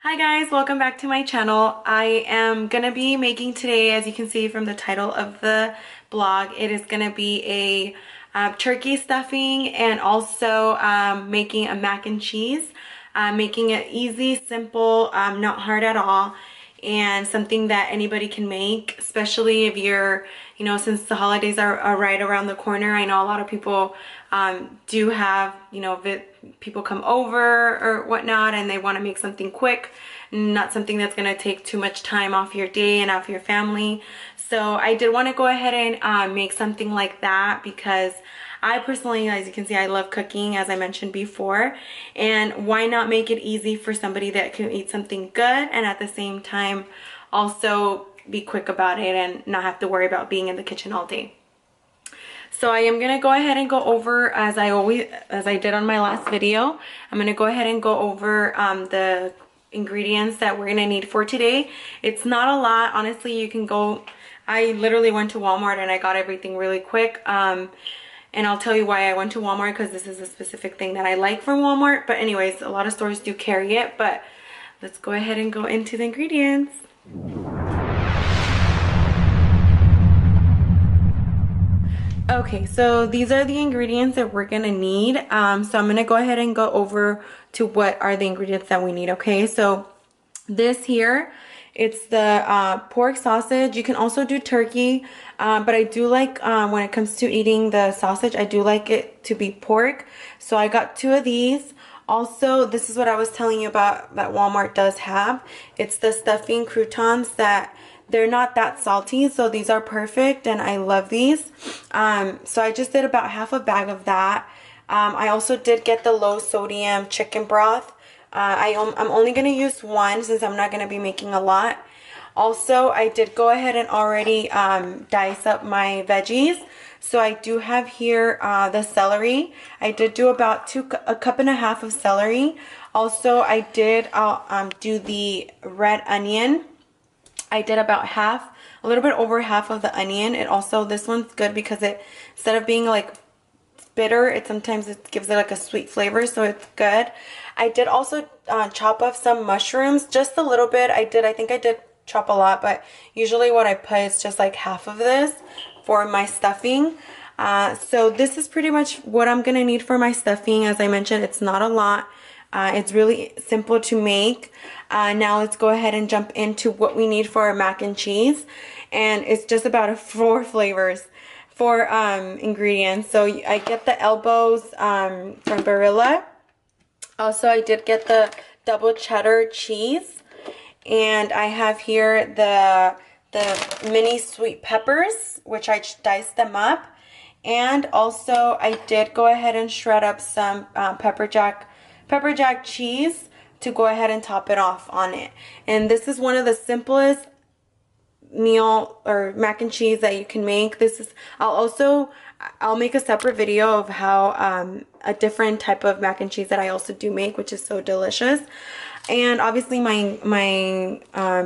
Hi guys, welcome back to my channel. I am gonna be making today, as you can see from the title of the blog, it is gonna be a turkey stuffing and also making a mac and cheese. Making it easy, simple, not hard at all, and something that anybody can make, especially if you're, since the holidays are right around the corner. I know a lot of people do have, people come over or whatnot and they want to make something quick, not something that's going to take too much time off your day and off your family. So I did want to go ahead and make something like that because I personally, as you can see, I love cooking, as I mentioned before, and why not make it easy for somebody that can eat something good and at the same time also be quick about it and not have to worry about being in the kitchen all day. So I am gonna go ahead and go over, as I did on my last video, I'm gonna go ahead and go over the ingredients that we're gonna need for today. It's not a lot, honestly. You can go, I literally went to Walmart and I got everything really quick. And I'll tell you why I went to Walmart, because this is a specific thing that I like from Walmart. But anyways, a lot of stores do carry it, but let's go ahead and go into the ingredients. Okay, so these are the ingredients that we're gonna need. So I'm gonna go ahead and go over to what are the ingredients that we need, okay? So this here, it's the pork sausage. You can also do turkey, but I do like, when it comes to eating the sausage, I do like it to be pork. So I got 2 of these. Also, this is what I was telling you about that Walmart does have. It's the stuffing croutons that they're not that salty, so these are perfect and I love these. So I just did about half a bag of that. I also did get the low sodium chicken broth. I'm only going to use one since I'm not going to be making a lot. Also, I did go ahead and already dice up my veggies. So I do have here the celery. I did do about a cup and a half of celery. Also, I did do the red onion. I did about half, a little bit over half of the onion. It also, this one's good because it, instead of being like bitter, sometimes it gives it like a sweet flavor, so it's good. I did also chop up some mushrooms, just a little bit. I think I did chop a lot, but usually what I put is just like half of this for my stuffing. So this is pretty much what I'm gonna need for my stuffing. As I mentioned, it's not a lot. It's really simple to make. Now let's go ahead and jump into what we need for our mac and cheese. And it's just about 4 flavors, 4 ingredients. So I get the elbows from Barilla. Also, I did get the double cheddar cheese. And I have here the mini sweet peppers, which I diced them up. And also I did go ahead and shred up some pepper jack cheese to go ahead and top it off on it. And this is one of the simplest meal or mac and cheese that you can make. This is, I'll make a separate video of how a different type of mac and cheese that I also do make, which is so delicious. And obviously my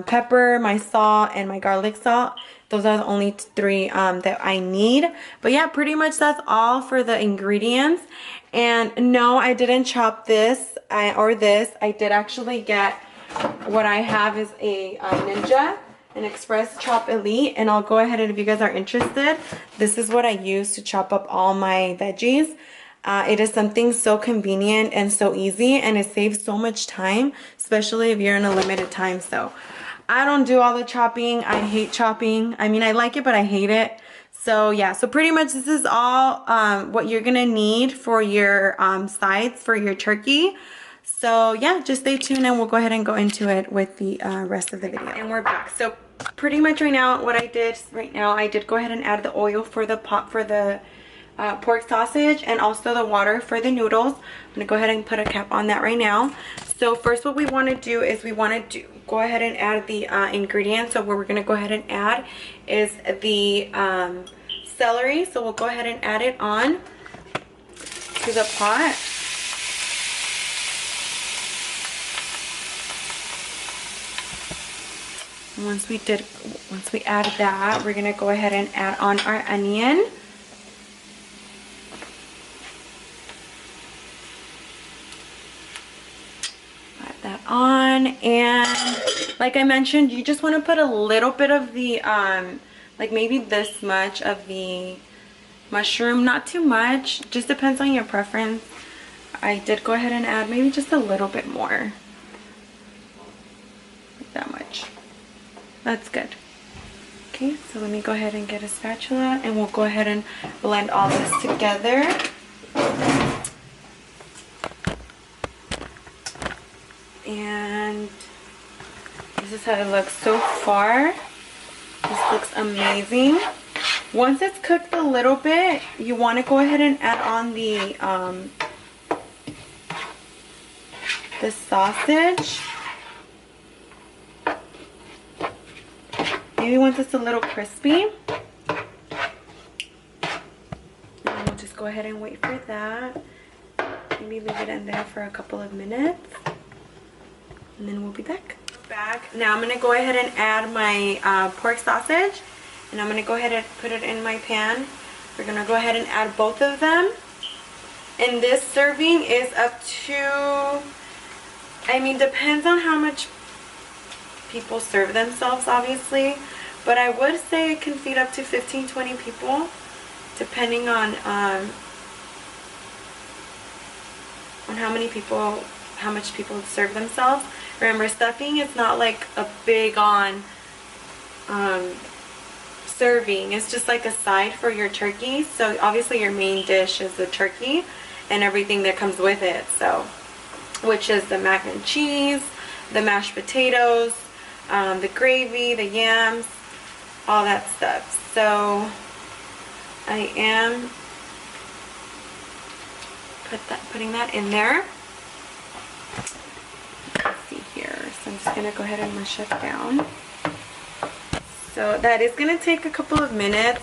pepper, my salt, and my garlic salt. Those are the only 3 that I need. But yeah, pretty much that's all for the ingredients. And no, I didn't chop this or this. I did actually get, what I have is a Ninja, an Express Chop Elite. And I'll go ahead, and if you guys are interested, this is what I use to chop up all my veggies. It is something so convenient and so easy, and it saves so much time, especially if you're in a limited time. So I don't do all the chopping. I hate chopping. I mean, I like it, but I hate it. So yeah, so pretty much this is all what you're gonna need for your sides for your turkey. So yeah, just stay tuned and we'll go ahead and go into it with the rest of the video. And we're back. So pretty much right now, what I did right now, I did go ahead and add the oil for the pot for the pork sausage, and also the water for the noodles. I'm gonna go ahead and put a cap on that right now. So first, what we want to do is we want to go ahead and add the ingredients. So what we're gonna go ahead and add is the celery. So we'll go ahead and add it on to the pot. And once we add that, we're gonna go ahead and add on our onion. That on. on, and like I mentioned, you just want to put a little bit of the like maybe this much of the mushroom, not too much, just depends on your preference. I did go ahead and add maybe just a little bit more, like that much. That's good. Okay, so let me go ahead and get a spatula, and we'll go ahead and blend all this together. And this is how it looks so far. This looks amazing. Once it's cooked a little bit, you want to go ahead and add on the sausage. Maybe once it's a little crispy. And we'll just go ahead and wait for that. Maybe leave it in there for a couple of minutes. And then we'll be back. Now I'm going to go ahead and add my pork sausage. And I'm going to go ahead and put it in my pan. We're going to go ahead and add both of them. And this serving is up to, I mean, depends on how much people serve themselves, obviously. But I would say it can feed up to 15-20 people, depending on how much people serve themselves. Remember, stuffing is not like a big on serving. It's just like a side for your turkey. So obviously your main dish is the turkey and everything that comes with it. So, which is the mac and cheese, the mashed potatoes, the gravy, the yams, all that stuff. So I am putting that in there. Let's see here. So I'm just gonna go ahead and mush it down. So that is going to take a couple of minutes.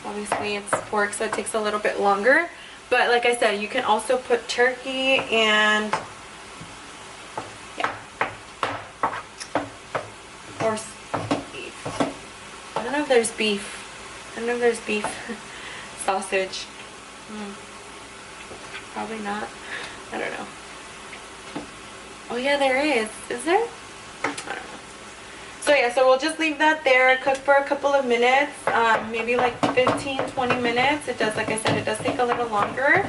Obviously it's pork, so it takes a little bit longer. But like I said, you can also put turkey and yeah, or beef. I don't know if there's beef. I don't know if there's beef sausage. Probably not. I don't know. Oh yeah, there is. Is there? I don't know. So yeah, so we'll just leave that there, cook for a couple of minutes, maybe like 15-20 minutes. It does, like I said, it does take a little longer,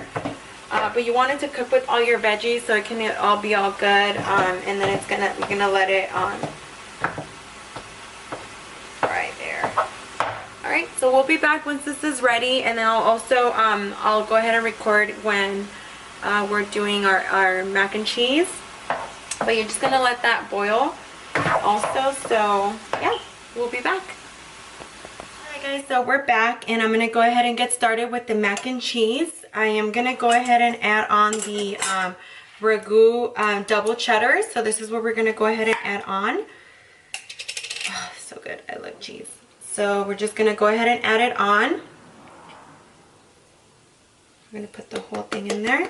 but you want it to cook with all your veggies so it can all be all good, and then you're gonna let it right there. All right, so we'll be back once this is ready, and then I'll also I'll go ahead and record when we're doing our mac and cheese. But you're just gonna let that boil also. So yeah, we'll be back. Alright guys, so we're back, and I'm gonna go ahead and get started with the mac and cheese. I am gonna go ahead and add on the ragu double cheddar. So this is what we're gonna go ahead and add on. Oh, so good. I love cheese. So we're just gonna go ahead and add it on. We're gonna put the whole thing in there.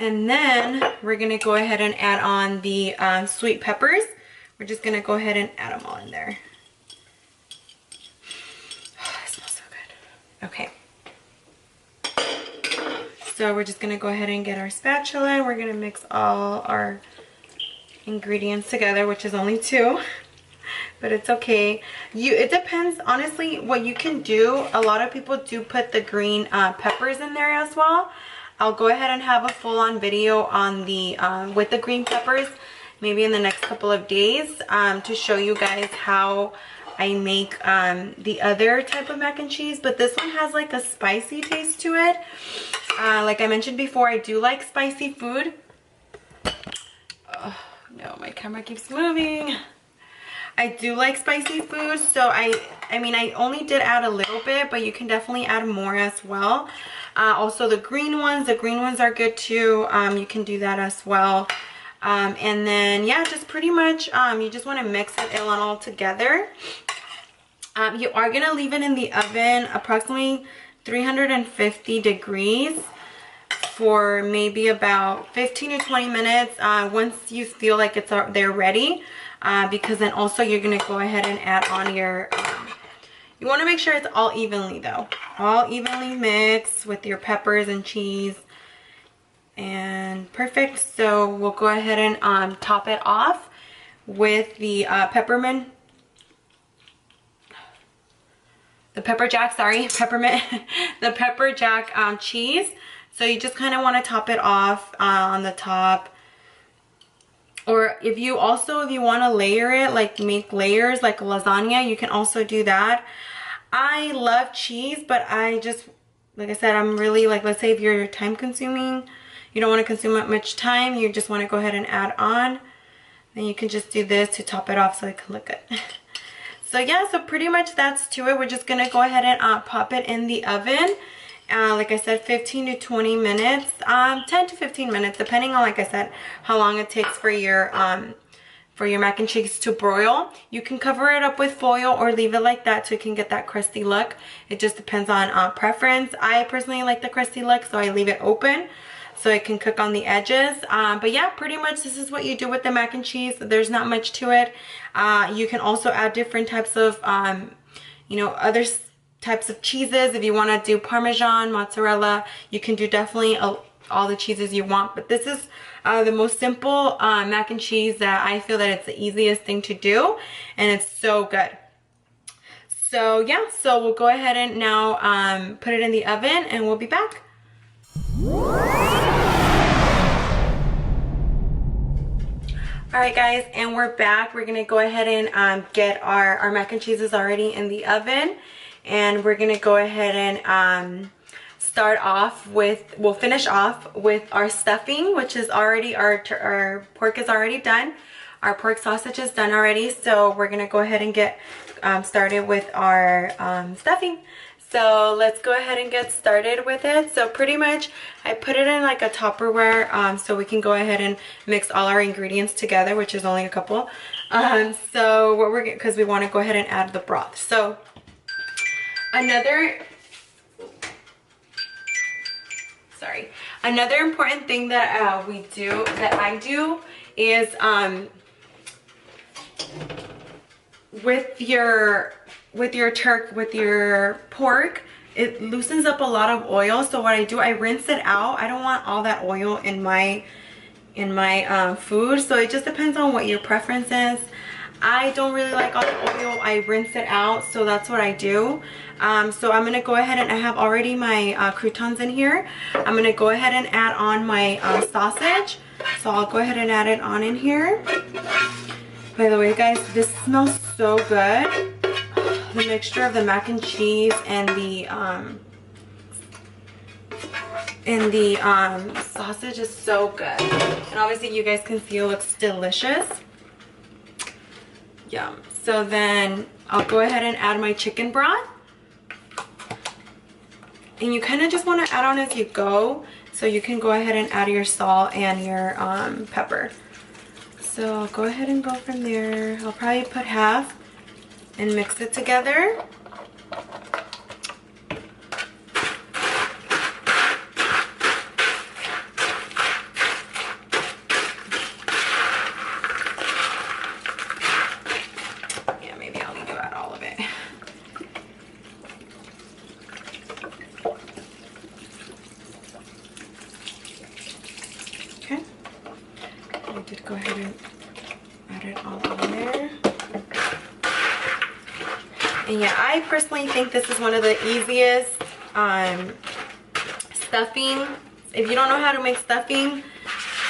And then we're going to go ahead and add on the sweet peppers. We're just going to go ahead and add them all in there. Oh, it smells so good. Okay. So we're just going to go ahead and get our spatula, and we're going to mix all our ingredients together, which is only 2. But it's okay. It depends, honestly, what you can do. A lot of people do put the green peppers in there as well. I'll go ahead and have a full-on video on the with the green peppers maybe in the next couple of days to show you guys how I make the other type of mac and cheese. But this one has like a spicy taste to it. Like I mentioned before, I do like spicy food. Oh, no, my camera keeps moving. I do like spicy food, so I mean, I only did add a little bit, but you can definitely add more as well. Also the green ones are good too. You can do that as well. And then yeah, just pretty much you just want to mix it all together. You are going to leave it in the oven approximately 350 degrees for maybe about 15 to 20 minutes once you feel like they're ready. Because then also you're going to go ahead and add on You want to make sure it's all evenly though. All evenly mixed with your peppers and cheese. And perfect. So we'll go ahead and top it off with the peppermint. The pepper jack, sorry, peppermint. The pepper jack cheese. So you just kind of want to top it off on the top. Or if you want to layer it, like make layers like lasagna, you can also do that. I love cheese, but I just, like I said, I'm really like, let's say if you're time consuming, you don't want to consume that much time, you just want to go ahead and add on. Then you can just do this to top it off so it can look good. So yeah, so pretty much that's to it. We're just going to go ahead and pop it in the oven. Like I said, 15 to 20 minutes, 10 to 15 minutes, depending on, like I said, how long it takes for your mac and cheese to broil. You can cover it up with foil or leave it like that so it can get that crusty look. It just depends on preference. I personally like the crusty look, so I leave it open so it can cook on the edges. But yeah, pretty much this is what you do with the mac and cheese. There's not much to it. You can also add different types of, other types of cheeses. If you want to do Parmesan, mozzarella, you can do definitely all the cheeses you want. But this is the most simple mac and cheese that I feel that it's the easiest thing to do, and it's so good. So yeah, so we'll go ahead and now put it in the oven and we'll be back. Alright guys, and we're back. We're gonna go ahead and get our mac and cheese is already in the oven. And we're gonna go ahead and we'll finish off with our stuffing, which is already, our pork is already done. Our pork sausage is done already. So we're gonna go ahead and get started with our stuffing. So let's go ahead and get started with it. So pretty much I put it in like a Tupperware so we can go ahead and mix all our ingredients together, which is only a couple. So what because we want to go ahead and add the broth. So another important thing that I do is with your pork, it loosens up a lot of oil. So what I do, I rinse it out. I don't want all that oil in my food. So it just depends on what your preference is. I don't really like all the oil. I rinse it out, so that's what I do. So I'm gonna go ahead and I have already my croutons in here. I'm gonna go ahead and add on my sausage. So I'll go ahead and add it on in here. By the way, guys, this smells so good. The mixture of the mac and cheese and the sausage is so good. And obviously you guys can see it looks delicious. Yum. So then I'll go ahead and add my chicken broth. And you kind of just want to add on as you go. So you can go ahead and add your salt and your pepper. So I'll go ahead and go from there. I'll probably put half and mix it together. Yeah, maybe I'll need to add all of it. Okay. I did go ahead and add it all in there. And yeah, I personally think this is one of the easiest stuffing. If you don't know how to make stuffing,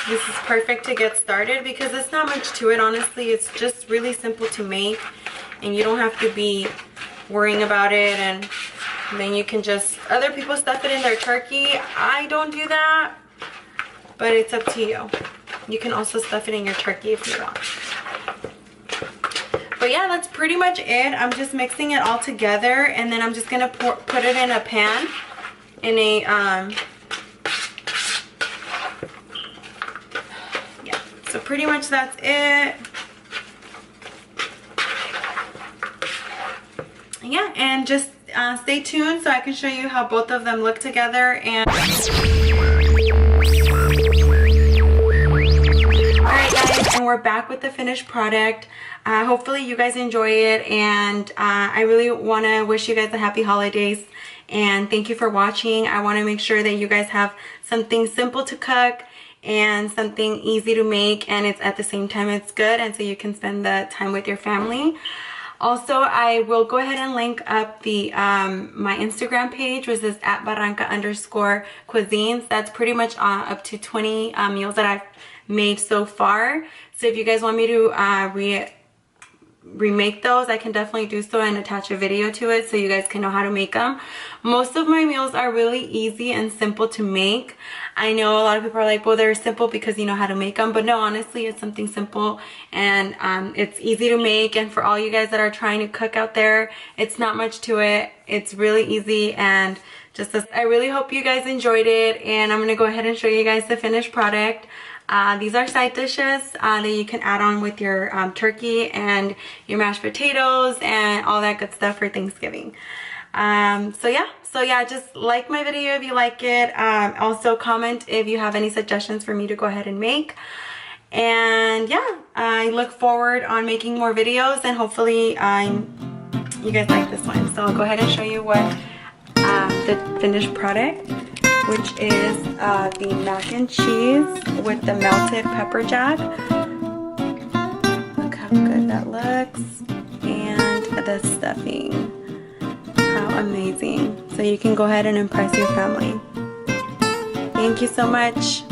this is perfect to get started because it's not much to it, honestly. It's just really simple to make and you don't have to be worrying about it. And then you can just, other people stuff it in their turkey. I don't do that, but it's up to you. You can also stuff it in your turkey if you want. But yeah, that's pretty much it. I'm just mixing it all together and then I'm just gonna put it in a pan, in a yeah. So pretty much that's it. Yeah, and just stay tuned so I can show you how both of them look together. And alright guys, and we're back with the finished product. hopefully you guys enjoy it, and I really want to wish you guys a happy holidays, and thank you for watching. I want to make sure that you guys have something simple to cook and something easy to make, and it's at the same time it's good, and so you can spend the time with your family. Also, I will go ahead and link up the my Instagram page, which is at Barranca_cuisines. That's pretty much up to 20 meals that I've made so far. So if you guys want me to remake those, I can definitely do so and attach a video to it so you guys can know how to make them. Most of my meals are really easy and simple to make. I know a lot of people are like, well, they're simple because you know how to make them, but no, honestly, it's something simple, and it's easy to make. And for all you guys that are trying to cook out there, it's not much to it. It's really easy, and I really hope you guys enjoyed it, and I'm gonna go ahead and show you guys the finished product. These are side dishes that you can add on with your turkey and your mashed potatoes and all that good stuff for Thanksgiving. So yeah, just like my video if you like it. Also comment if you have any suggestions for me to go ahead and make. And yeah, I look forward on making more videos, and hopefully you guys like this one. So I'll go ahead and show you what the finished product, which is the mac and cheese with the melted pepper jack. Look how good that looks. And the stuffing. How amazing. So you can go ahead and impress your family. Thank you so much.